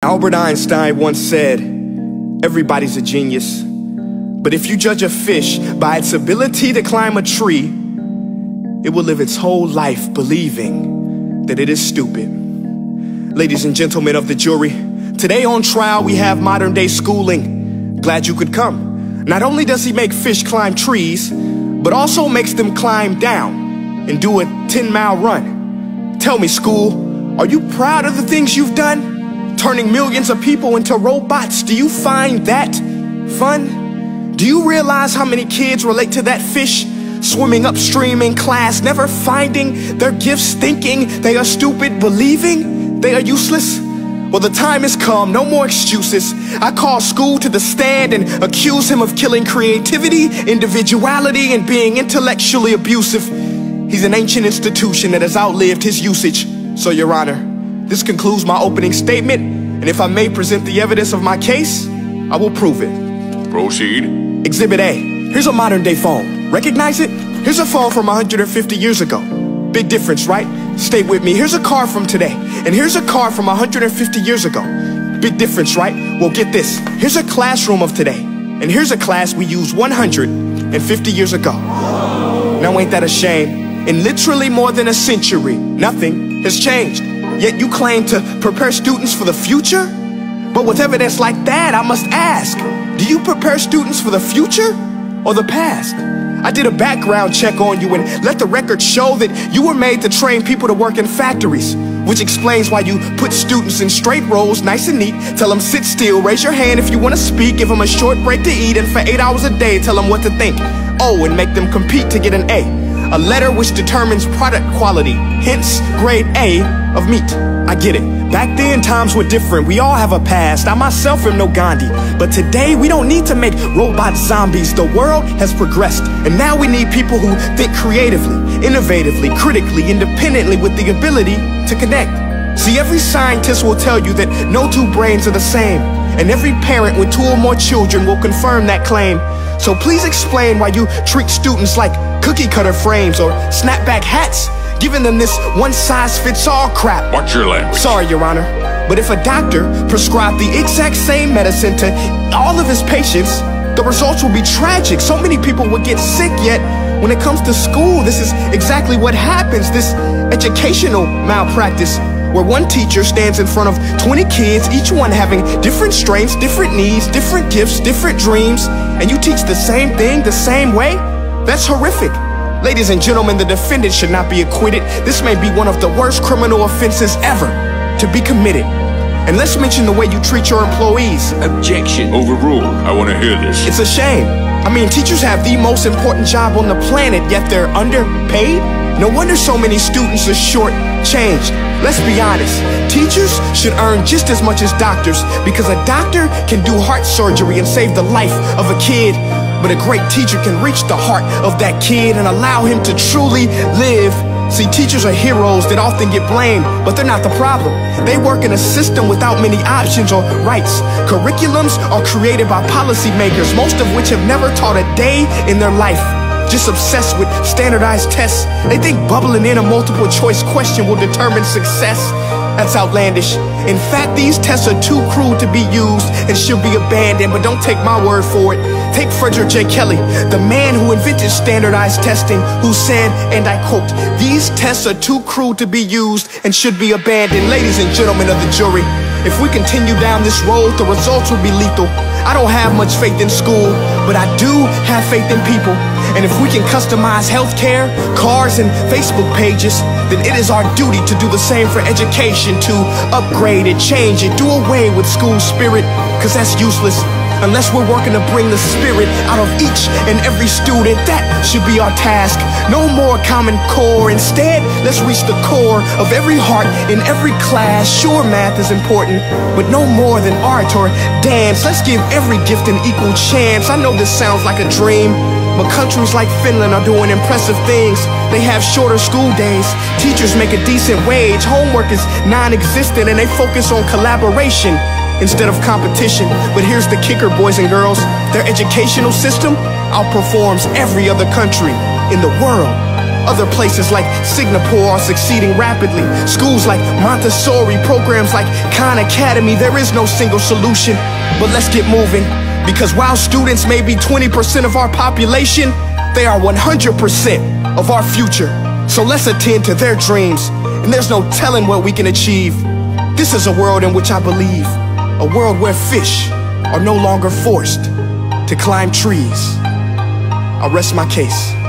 Albert Einstein once said, everybody's a genius, but if you judge a fish by its ability to climb a tree, it will live its whole life believing that it is stupid. Ladies and gentlemen of the jury, today on trial we have modern day schooling. Glad you could come. Not only does he make fish climb trees, but also makes them climb down and do a 10-mile run. Tell me, school, are you proud of the things you've done? Turning millions of people into robots, do you find that fun? Do you realize how many kids relate to that fish swimming upstream in class, never finding their gifts, thinking they are stupid, believing they are useless? Well, the time has come, no more excuses. I call school to the stand and accuse him of killing creativity, individuality, and being intellectually abusive. He's an ancient institution that has outlived his usage. So, Your Honor, this concludes my opening statement, and if I may present the evidence of my case, I will prove it. Proceed. Exhibit A. Here's a modern day phone. Recognize it? Here's a phone from 150 years ago. Big difference, right? Stay with me. Here's a car from today, and here's a car from 150 years ago. Big difference, right? Well, get this. Here's a classroom of today, and here's a class we used 150 years ago. Now, ain't that a shame? In literally more than a century, nothing has changed. Yet you claim to prepare students for the future? But with evidence like that, I must ask, do you prepare students for the future or the past? I did a background check on you and let the record show that you were made to train people to work in factories, which explains why you put students in straight rows, nice and neat, tell them sit still, raise your hand if you want to speak, give them a short break to eat, and for 8 hours a day, tell them what to think. Oh, and make them compete to get an A letter which determines product quality, hence grade A of meat. I get it. Back then, times were different. We all have a past. I myself am no Gandhi. But today, we don't need to make robot zombies. The world has progressed. And now we need people who think creatively, innovatively, critically, independently, with the ability to connect. See, every scientist will tell you that no two brains are the same. And every parent with 2 or more children will confirm that claim. So please explain why you treat students like cookie cutter frames or snapback hats, giving them this one-size-fits-all crap. Watch your language. Sorry, Your Honor, but if a doctor prescribed the exact same medicine to all of his patients, the results will be tragic. So many people would get sick, yet when it comes to school, this is exactly what happens. This educational malpractice, where one teacher stands in front of 20 kids, each one having different strengths, different needs, different gifts, different dreams, and you teach the same thing the same way? That's horrific. Ladies and gentlemen, the defendant should not be acquitted. This may be one of the worst criminal offenses ever to be committed. And let's mention the way you treat your employees. Objection. Overruled. I want to hear this. It's a shame. I mean, teachers have the most important job on the planet, yet they're underpaid? No wonder so many students are short-changed. Let's be honest, teachers should earn just as much as doctors, because a doctor can do heart surgery and save the life of a kid, but a great teacher can reach the heart of that kid and allow him to truly live. See, teachers are heroes that often get blamed, but they're not the problem. They work in a system without many options or rights. Curriculums are created by policymakers, most of which have never taught a day in their life. Just obsessed with standardized tests. They think bubbling in a multiple choice question will determine success. That's outlandish. In fact, these tests are too cruel to be used and should be abandoned, but don't take my word for it. Take Frederick J. Kelly, the man who invented standardized testing, who said, and I quote, "These tests are too cruel to be used and should be abandoned." Ladies and gentlemen of the jury, if we continue down this road, the results will be lethal. I don't have much faith in school, but I do have faith in people. And if we can customize healthcare, cars, and Facebook pages, then it is our duty to do the same for education, to upgrade it, change it, do away with school spirit, because that's useless. Unless we're working to bring the spirit out of each and every student, that should be our task. No more Common Core. Instead, let's reach the core of every heart in every class. Sure, math is important, but no more than art or dance. Let's give every gift an equal chance. I know this sounds like a dream, but countries like Finland are doing impressive things. They have shorter school days, teachers make a decent wage, homework is non-existent, and they focus on collaboration instead of competition. But here's the kicker, boys and girls. Their educational system outperforms every other country in the world. Other places like Singapore are succeeding rapidly. Schools like Montessori, programs like Khan Academy. There is no single solution, but let's get moving. Because while students may be 20% of our population, they are 100% of our future. So let's attend to their dreams, and there's no telling what we can achieve. This is a world in which I believe, a world where fish are no longer forced to climb trees. I'll rest my case.